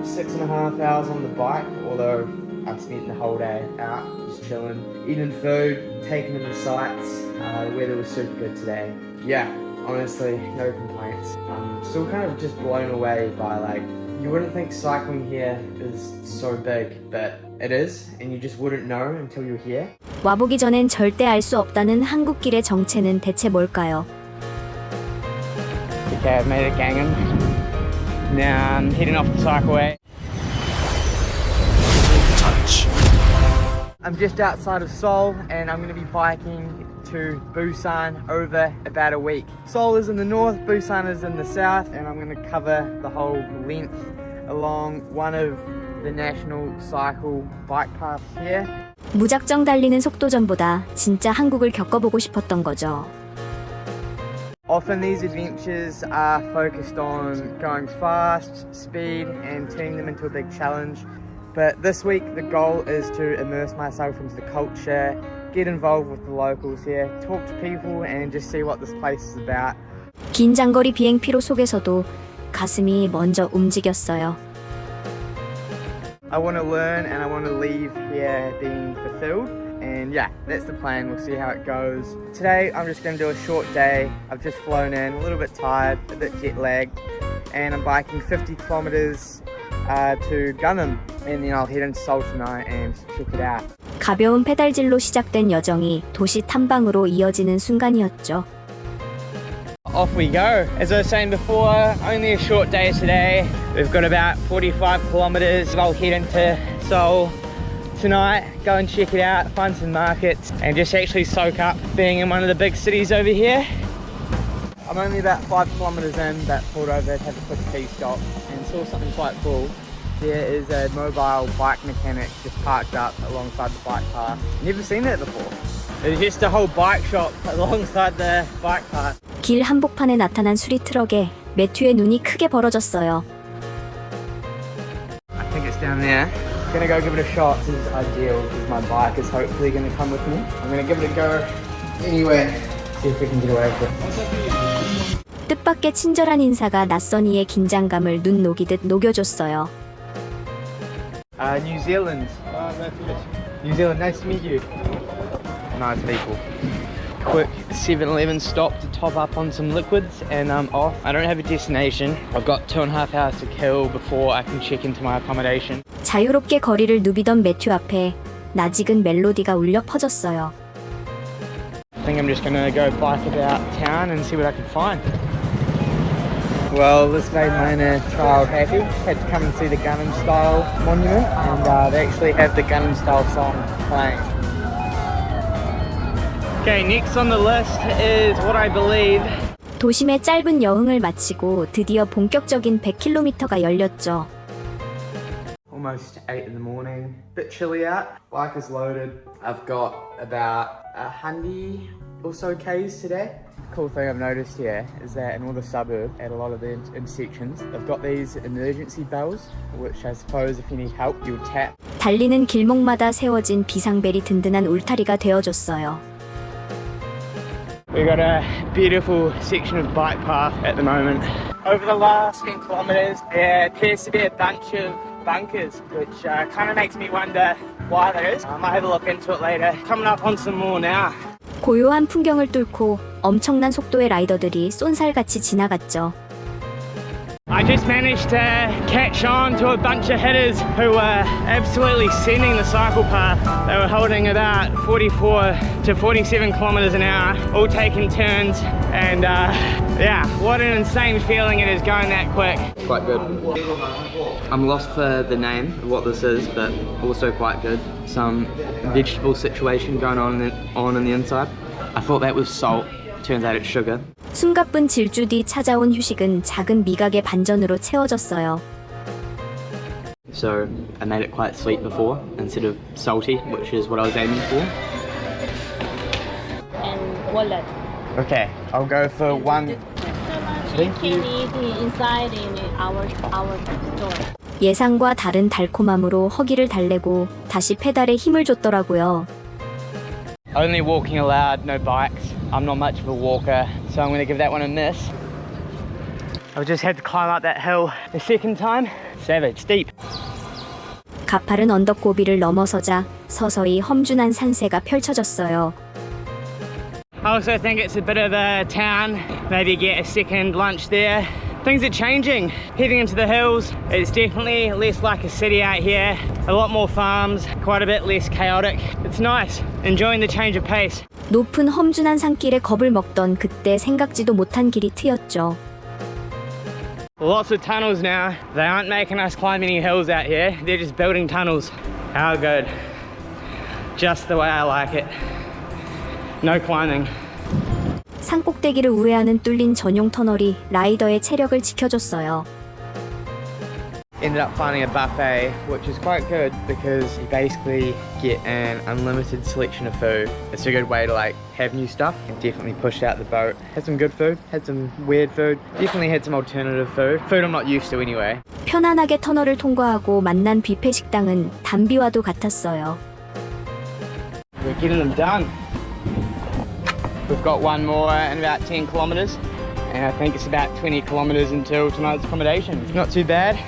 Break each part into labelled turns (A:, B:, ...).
A: 6.5 hours on the bike, although I spent the whole day out just chilling, eating food, taking in the sights. The weather was super good today. Yeah, honestly, no complaints. I'm still kind of just blown away by you wouldn't think cycling here is so big, but it is, and you just wouldn't know until you're here.
B: 와보기 전엔 절대 알 수 없다는 한국길의 정체는 대체 뭘까요?
A: Okay, I've made it Gangnam. Now I'm heading off the cycleway. I'm just outside of Seoul and I'm going to be biking to Busan over about a week. Seoul is in the north, Busan is in the south, and I'm going to cover the whole length along one of the national cycle bike paths here.
B: 무작정 달리는 속도전보다 진짜 한국을 겪어보고 싶었던 거죠.
A: Often these adventures are focused on going fast, speed, and turning them into a big challenge. But this week the goal is to immerse myself into the culture, get involved with the locals here, talk to people and just see what this place is about.
B: 긴 장거리 비행 피로 속에서도 가슴이 먼저 움직였어요.
A: I want to learn and I want to leave here being fulfilled. And yeah, that's the plan. We'll see how it goes. Today I'm just going to do a short day. I've just flown in, a little bit tired, a bit jet lagged, and I'm biking 50 kilometers to Gangnam, and then I'll head into Seoul tonight and check it out.
B: 가벼운 페달질로 시작된 여정이 도시 탐방으로 이어지는 순간이었죠.
A: Off we go. As I was saying before, only a short day today. We've got about 45 kilometers. I'll head into Seoul tonight, go and check it out, find some markets, and just actually soak up being in one of the big cities over here. I'm only about 5 kilometers in, but pulled over to have a quick tea stop and saw something quite cool. There is a mobile bike mechanic just parked up alongside the bike path. Never seen that before. There's just a whole bike shop alongside the bike path.
B: 길 한복판에 나타난 수리 트럭에 매튜의 눈이 크게 벌어졌어요.
A: I think it's down there. Gonna go give it a shot. This is ideal because my bike is hopefully gonna come with me. I'm gonna give it a go anyway. See if we can get away with it.
B: 뜻밖의 친절한 인사가 낯선 이의 긴장감을 눈 녹이듯 녹여줬어요.
A: New Zealand. New Zealand, nice to meet you. Nice people. Quick 7-Eleven stop to top up on some liquids and I'm off. I don't have a destination. I've got 2.5 hours to kill before I can check into my accommodation.
B: 자유롭게 거리를 누비던 매튜 앞에 낯익은 멜로디가 울려 퍼졌어요.
A: I think I'm just gonna go bike about town and see what I can find. Well, this made my inner child happy. Had to come and see the Gangnam Style monument and they actually have the Gangnam Style song playing. Okay, next on the list is what I believe.
B: 도심의 짧은 여행을 마치고 드디어 본격적인 100km가 열렸죠.
A: Almost 8 in the morning. Bit chilly out. Bike is loaded. I've got about 100 or so Ks today. Cool thing I've noticed here is that in all the suburbs, at a lot of the intersections, they've got these emergency bells, which I suppose if you need help, you'll tap.
B: 달리는 길목마다 세워진 비상벨이 든든한 울타리가 되어줬어요.
A: We've got a beautiful section of bike path at the moment. Over the last 10 kilometers, there appears to be a bunch of bunkers, which kind of makes me wonder why that is. I might have a look into it later. Coming up on some more now.
B: 고요한 풍경을 뚫고 엄청난 속도의 라이더들이 쏜살같이 지나갔죠.
A: I just managed to catch on to a bunch of hitters who were absolutely sending the cycle path. They were holding about 44 to 47 kilometers an hour, all taking turns, and yeah, what an insane feeling it is going that quick. Quite good. I'm lost for the name of what this is, but also quite good. Some vegetable situation going on in the inside. I thought that was salt. Turns out it's sugar.
B: 숨가쁜 질주 뒤 찾아온 휴식은 작은 미각의 반전으로 채워졌어요.
A: So I made it quite sweet before instead of salty, which is what I was aiming for.
C: And wallet.
A: Okay, I'll go for one. Thank you.
C: Can eat inside in our store.
B: 예상과 다른 달콤함으로 허기를 달래고 다시 페달에 힘을 줬더라고요.
A: Only walking allowed, no bikes. I'm not much of a walker, so I'm going to give that one a miss. I've just had to climb up that hill the second time. Savage, steep.
B: 가파른 언덕 고비를 넘어서자 서서히 험준한 산세가 펼쳐졌어요.
A: I also think it's a bit of a town. Maybe get a second lunch there. Things are changing. Heading into the hills, it's definitely less like a city out here. A lot more farms, quite a bit less chaotic. It's nice. Enjoying the change of pace.
B: 높은 험준한 산길에 겁을 먹던 그때 생각지도 못한 길이 트였죠.
A: Lots of tunnels now. They aren't making us climb any hills out here. They're just building tunnels. How good. Just the way I like it. No climbing.
B: 산꼭대기를 우회하는 뚫린 전용 터널이 라이더의 체력을 지켜줬어요.
A: Ended up finding a buffet, which is quite good because you basically get an unlimited selection of food. It's a good way to like have new stuff. Definitely pushed out the boat. Had some good food, had some weird food. Definitely had some alternative food. Food I'm not used to anyway.
B: 편안하게 터널을 통과하고 만난 뷔페 식당은 담비와도 같았어요.
A: We're getting them done. We've got one more in about 10 kilometres and I think it's about 20 kilometres until tonight's accommodation. Not too bad.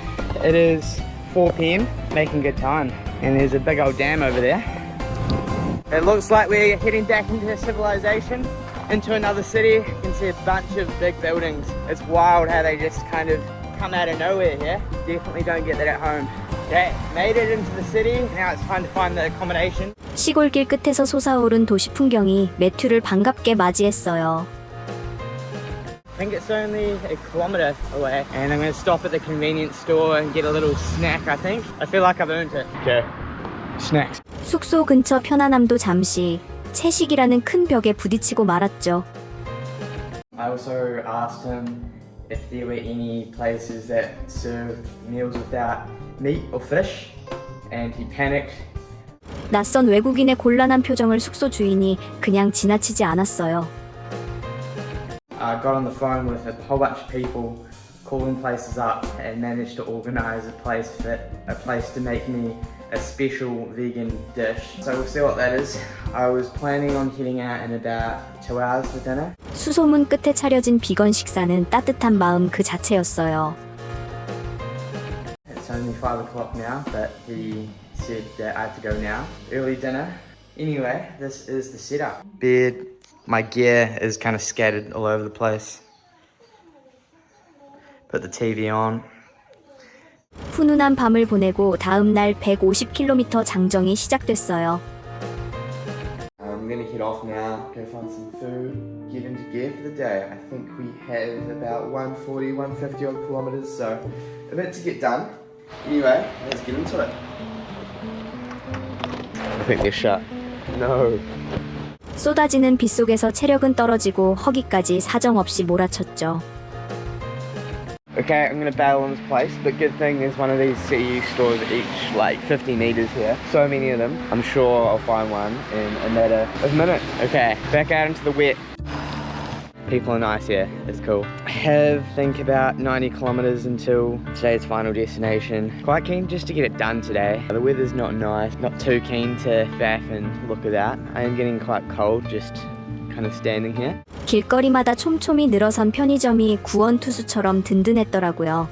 A: It is 4 p.m, making good time. And there's a big old dam over there. It looks like we're heading back into civilization, into another city. You can see a bunch of big buildings. It's wild how they just kind of come out of nowhere here. Definitely don't get that at home. Okay, made it into the city. Now it's time to find the accommodation.
B: 시골길 끝에서 솟아오른 도시 풍경이 매튜를 반갑게 맞이했어요.
A: I think it's only a kilometre away and I'm going to stop at the convenience store and get a little snack. I think. I feel like I've earned it. Okay, snacks.
B: 숙소 근처 편안함도 잠시 채식이라는 큰 벽에 부딪히고 말았죠.
A: I also asked him if there were any places that served meals without meat or fish and he panicked.
B: 낯선 외국인의 곤란한 표정을 숙소 주인이 그냥 지나치지 않았어요.
A: I got on the phone with a whole bunch of people, calling places up and managed to organise a place to make me a special vegan dish. So we'll see what that is. I was planning on heading out in about 2 hours for dinner.
B: 수소문 끝에 차려진 비건 식사는 따뜻한 마음 그 자체였어요.
A: It's only 5 o'clock now, but he said that I have to go now. Early dinner. Anyway, this is the setup. Bed. My gear is kind of scattered all over the place. Put the TV on.
B: 훈훈한 밤을 보내고 다음 날 150km 장정이 시작됐어요.
A: I'm gonna head off now, go find some food, get into gear for the day. I think we have about 140, 150 odd kilometers, so a bit to get done. Anyway, let's get into it. I think they're shut. No.
B: 쏟아지는 빗속에서 체력은 떨어지고 허기까지 사정없이 몰아쳤죠.
A: Okay, I'm gonna bail on this place, but good thing there's one of these CU stores each like 50 meters here. So many of them. I'm sure I'll find one in a matter of minutes. Okay, back out into the wet. People are nice here, it's cool. I have, think about 90 kilometers until today's final destination. Quite keen just to get it done today. The weather's not nice, not too keen to faff and look at that. I am getting quite cold just kind of standing here.
B: 길거리마다 촘촘히 늘어선 편의점이 구원투수처럼 든든했더라고요.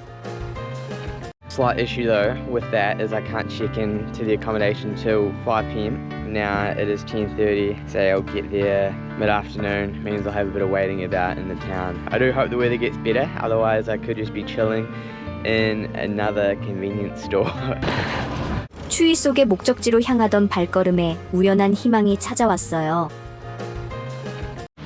A: Slight issue though with that is I can't check in to the accommodation till 5 p.m. Now it is 10:30, so I'll get there mid-afternoon. Means I'll have a bit of waiting about in the town. I do hope the weather gets better, otherwise I could just be chilling in another convenience store.
B: 추위 속에 목적지로 향하던 발걸음에 우연한 희망이 찾아왔어요.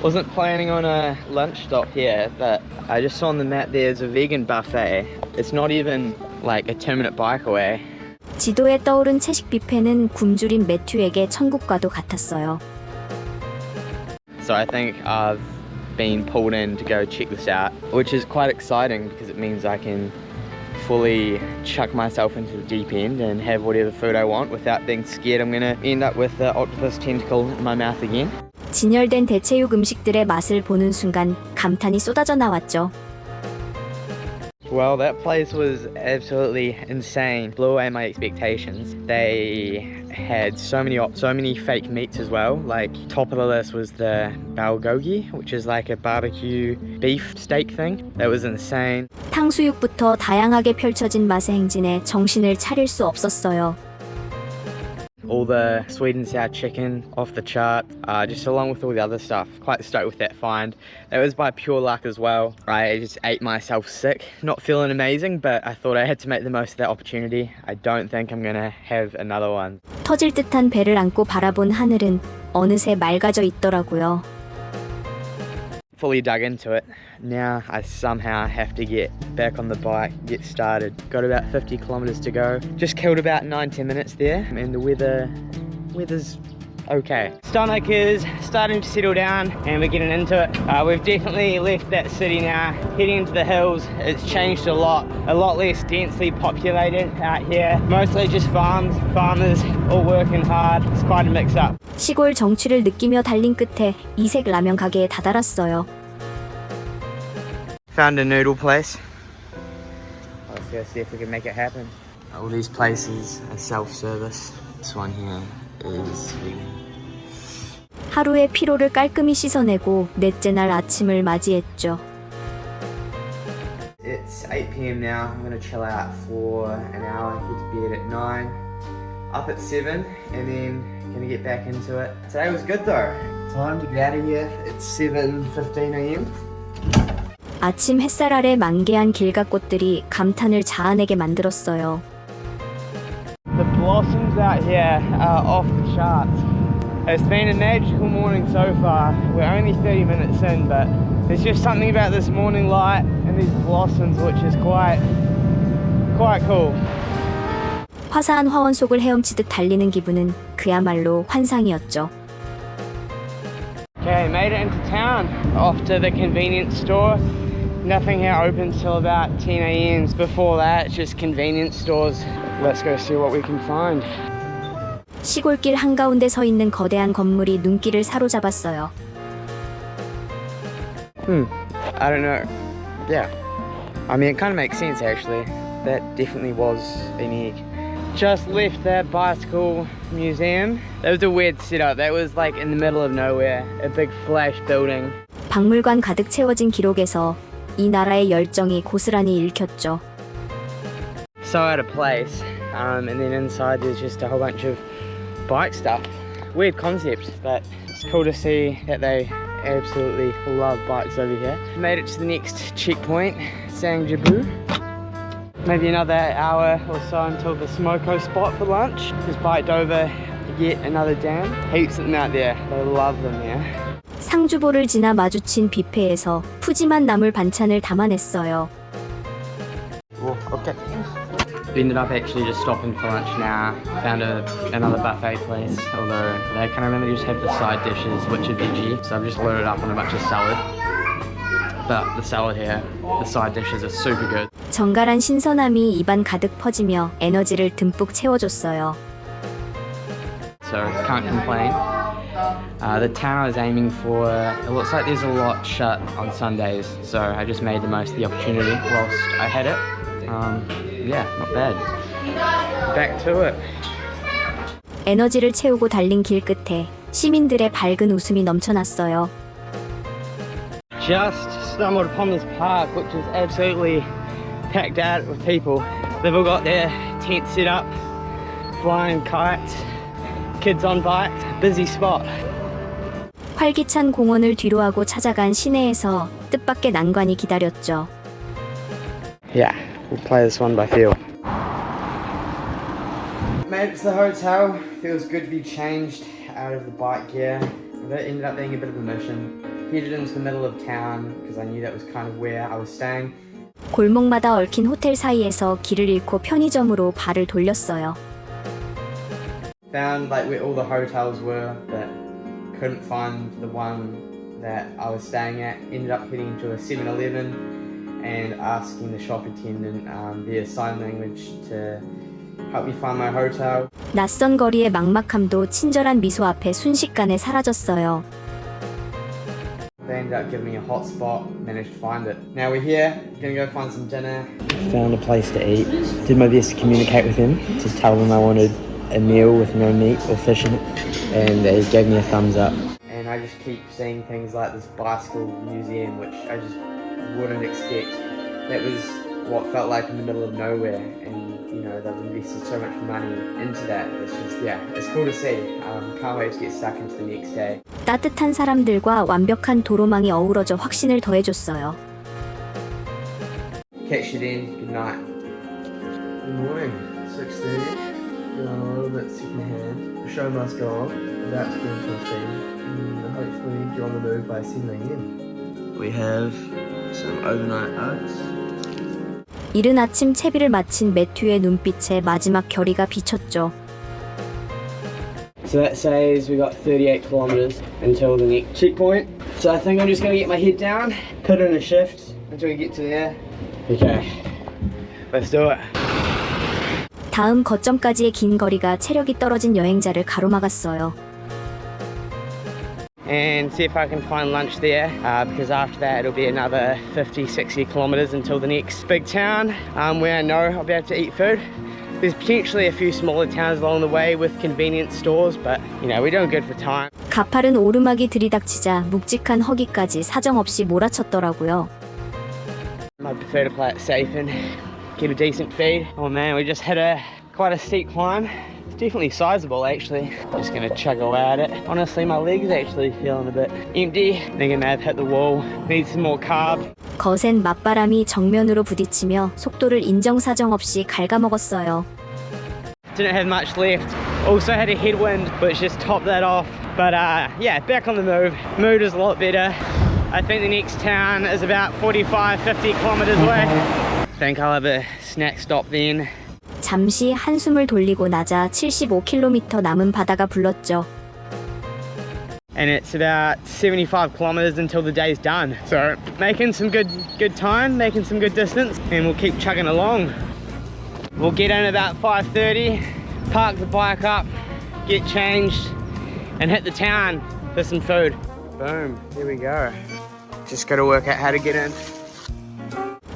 A: Wasn't planning on a lunch stop here, but I just saw on the map there's a vegan buffet. It's not even like a 2-minute bike away.
B: 지도에 떠오른 채식 뷔페는 굶주린 매튜에게 천국과도 같았어요.
A: So I think I've been pulled in to go check this out, which is quite exciting because it means I can fully chuck myself into the deep end and have whatever food I want without being scared I'm gonna end up with the octopus tentacle in my mouth again.
B: 진열된 대체육 음식들의 맛을 보는 순간 감탄이 쏟아져 나왔죠.
A: Well, that place was absolutely insane. Blew away my expectations. They had so many fake meats as well. Like top of the list was the bulgogi, which is like a barbecue beef steak thing. That was insane.
B: 탕수육부터 다양하게 펼쳐진 맛의 행진에 정신을 차릴 수 없었어요.
A: All the sweet and sour chicken off the chart, just along with all the other stuff. Quite stoked with that find. That was by pure luck as well. I just ate myself sick. Not feeling amazing, but I thought I had to make the most of that opportunity. I don't think I'm gonna have another one.
B: 터질 듯한 배를 안고 바라본 하늘은 어느새 맑아져 있더라고요.
A: Fully dug into it. Now I somehow have to get back on the bike, get started. Got about 50 kilometers to go. Just killed about 9-10 minutes there, and the weather's okay. Stomach is starting to settle down and we're getting into it. We've definitely left that city now, heading into the hills. It's changed a lot less densely populated out here. Mostly just farms, farmers all working hard. It's quite a mix up.
B: 시골 정취를 느끼며 달린 끝에 이색 라면 가게에 다다랐어요.
A: Found a noodle place. Let's go see if we can make it happen. All these places are self-service. This one here is vegan.
B: 하루의 피로를 깔끔히 씻어내고 넷째 날 아침을 맞이했죠.
A: It's 8 p.m. now. I'm gonna chill out for an hour, get to bed at 9, up at 7, and then gonna get back into it. Today was good though. Time to get out of here. It's 7:15 a.m.
B: 아침 햇살 아래 만개한 길가꽃들이 감탄을 자아내게 만들었어요.
A: The blossoms out here are off the charts. It's been a magical morning so far. We're only 30 minutes in, but there's just something about this morning light and these blossoms which is quite cool.
B: 화사한 화원 속을 헤엄치듯 달리는 기분은 그야말로 환상이었죠.
A: Okay, made it into town. Off to the convenience store. Nothing here open till about 10 a.m. Before that, it's just convenience stores. Let's go see what we can find.
B: 시골길 한가운데 서 있는 거대한 건물이 눈길을 사로잡았어요.
A: I don't know. Yeah. I mean, it kind of makes sense actually. That definitely was an egg. Just left that bicycle museum. That was a weird setup. That was like in the middle of nowhere. A big flash building.
B: 박물관 가득 채워진 기록에서 이 나라의 열정이 고스란히 읽혔죠.
A: So out of place. And then inside there's just a whole bunch of bike stuff. Weird concept, but it's cool to see that they absolutely love bikes over here. Made it to the next checkpoint, Sangjabu. Maybe another hour or so until the Smoko spot for lunch. Just biked over yet another dam. Heaps of them out there. They love them here.
B: 상주보를 지나 마주친 뷔페에서 푸짐한 나물 반찬을 담아냈어요.
A: Okay. We ended up actually just stopping for lunch now. Found another buffet place, although they kind of only just have the side dishes, which are veggie. So I've just loaded up on a bunch of salad. But the salad here, the side dishes are super good.
B: 정갈한 신선함이 입안 가득 퍼지며 에너지를 듬뿍 채워줬어요.
A: So can't complain. The town I was aiming for, it looks like there's a lot shut on Sundays, so I just made the most of the opportunity whilst I had it. Yeah, not bad. Back to it.
B: 에너지를 채우고 달린 길 끝에 시민들의 밝은 웃음이 넘쳐났어요.
A: Just stumbled upon this park, which is absolutely packed out with people. They've all got their tents set up, flying kites, kids on bikes, busy spot.
B: 활기찬 공원을 뒤로하고 찾아간 시내에서 뜻밖의 난관이 기다렸죠.
A: Yeah, we'll play this one by feel. Made it to the hotel. Feels good to be changed out of the bike gear. That ended up being a bit of a mission. Headed into the middle of town because I knew that was kind of where I was staying.
B: 골목마다 얽힌 호텔 사이에서 길을 잃고 편의점으로 발을 돌렸어요.
A: Found like where all the hotels were, but couldn't find the one that I was staying at. Ended up heading to a 7-Eleven and asking the shop attendant via sign language to help me find my hotel.
B: 낯선 거리의 막막함도 친절한 미소 앞에 순식간에 사라졌어요.
A: They ended up giving me a hot spot, managed to find it. Now we're here, gonna go find some dinner. Found a place to eat. Did my best to communicate with them, to tell them I wanted a meal with no meat or fish in it, and they gave me a thumbs up. And I just keep seeing things like this bicycle museum, which I wouldn't expect. That was what felt like in the middle of nowhere, and you know they've invested so much money into that. It's just it's cool to see. Can't wait to get stuck into the next day.
B: 따뜻한 사람들과 완벽한 도로망이 어우러져 확신을 더해줬어요.
A: Catch you then. Good night. Good morning. 6:30. Feeling a little bit secondhand. The show must go on. About to get into a feed. And hopefully get on the move by 7 a.m. We have some overnight oats.
B: 이른 아침 채비를 마친 매튜의 눈빛에 마지막 결의가 비쳤죠.
A: So that says we got 38 kilometers until the next checkpoint. So I think I'm just going to get my head down, put in a shift until we get to there. Okay, let's do it.
B: 다음 거점까지의 긴 거리가 체력이 떨어진 여행자를 가로막았어요.
A: And see if I can find lunch there, because after that it'll be another 50, 60 kilometers until the next big town, where I know I'll be able to eat food. There's potentially a few smaller towns along the way with convenience stores, but you know, we're doing good for time.
B: 가파른 오르막이 들이닥치자 묵직한 허기까지 사정없이 몰아쳤더라고요.
A: I prefer to play it safe and get a decent feed. Oh man, we just hit quite a steep climb. It's definitely sizable actually. Just gonna chug away at it. Honestly, my legs actually feeling a bit empty. I think I may have hit the wall. Need some more carb.
B: 거센 맞바람이 정면으로 부딪히며 속도를 인정사정 없이 갉아먹었어요.
A: Didn't have much left. Also had a headwind, which just topped that off. But yeah, back on the move. Mood is a lot better. I think the next town is about 45, 50 kilometers away. Think I'll have a snack stop then.
B: 잠시 한숨을 돌리고 나자 75km 남은 바다가 불렀죠.
A: And it's about 75 kilometers until the day's done. So making some good time, making some good distance, and we'll keep chugging along. We'll get in about 5:30, park the bike up, get changed, and hit the town for some food. Boom, here we go. Just gotta work out how to get in.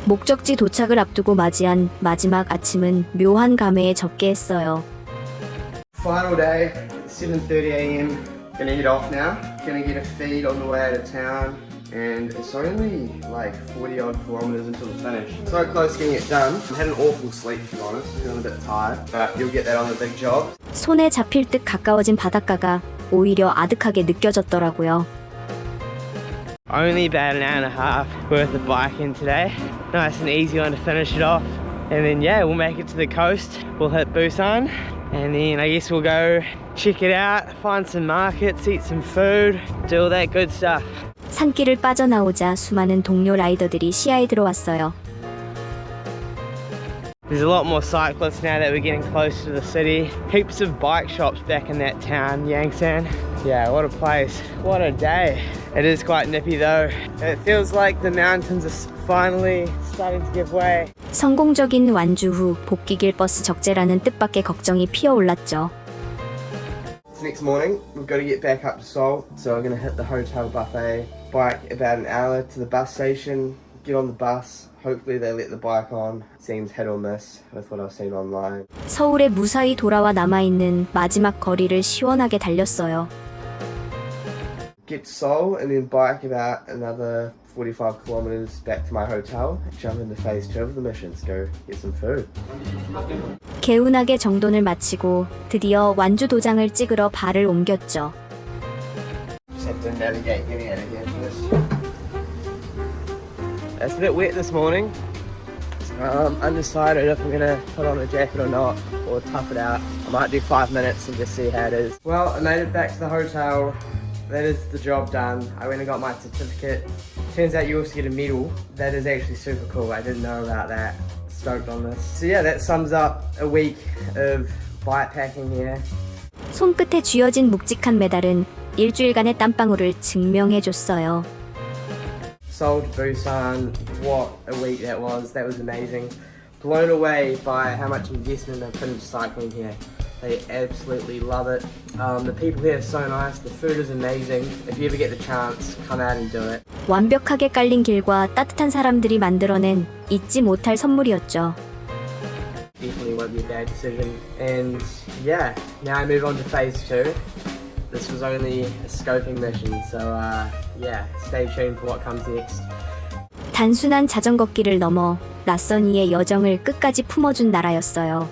B: 목적지 도착을 앞두고 맞이한 마지막 아침은 묘한 감회에 적게 했어요.
A: Final day, 7:30 a.m. Gonna head off now. Gonna get a feed on the way out of town, and it's only like 40 odd kilometers until the finish. So close to getting it done. I had an awful sleep to be honest, feeling a bit tired, but you'll get that on the big job.
B: 손에 잡힐 듯 가까워진 바닷가가 오히려 아득하게 느껴졌더라고요.
A: Only about an hour and a half worth of biking today. Nice and easy one to finish it off. And then yeah, we'll make it to the coast. We'll hit Busan. And then I guess we'll go check it out, find some markets, eat some food, do all that good stuff.
B: 산길을 빠져나오자 수많은 동료 라이더들이 시야에 들어왔어요.
A: There's a lot more cyclists now that we're getting closer to the city. Heaps of bike shops back in that town, Yangsan. Yeah, what a place. What a day. It is quite nippy though. It feels like the mountains are finally starting to give way.
B: 성공적인 완주 후 복귀길 버스 적재라는 뜻밖의 걱정이 피어올랐죠.
A: It's next morning, we've got to get back up to Seoul. So we're going to hit the hotel buffet, bike about an hour to the bus station, get on the bus. Hopefully they let the bike on. Seems hit or miss with what I've seen online.
B: 서울에 무사히 돌아와 남아있는 마지막 거리를 시원하게 달렸어요.
A: Get to Seoul and then bike about another 45 kilometers back to my hotel. Jump into phase 2 of the missions. Go get some food.
B: 개운하게 정돈을 마치고 드디어 완주 도장을 찍으러 발을 옮겼죠.
A: Just have to navigate getting out of here for this. It's a bit wet this morning. Undecided if I'm gonna put on a jacket or not, or tough it out. I might do 5 minutes and just see how it is. Well, I made it back to the hotel. That is the job done. I went and got my certificate. Turns out you also get a medal. That is actually super cool. I didn't know about that. Stoked on this. So yeah, that sums up a week of bikepacking here.
B: 손끝에 쥐어진 묵직한 메달은 일주일간의 땀방울을 증명해줬어요.
A: Seoul to Busan, what a week that was. That was amazing. Blown away by how much investment they put into cycling here. They absolutely love it. The people here are so nice. The food is amazing. If you ever get the chance, come out and do it.
B: 완벽하게 깔린 길과 따뜻한 사람들이 만들어낸 잊지 못할 선물이었죠.
A: Definitely won't be a bad decision. And yeah, now I move on to phase 2. This was only a scoping mission, so yeah, stay tuned for what comes next.
B: 단순한 자전거 길을 넘어 낯선 이의 여정을 끝까지 품어준 나라였어요.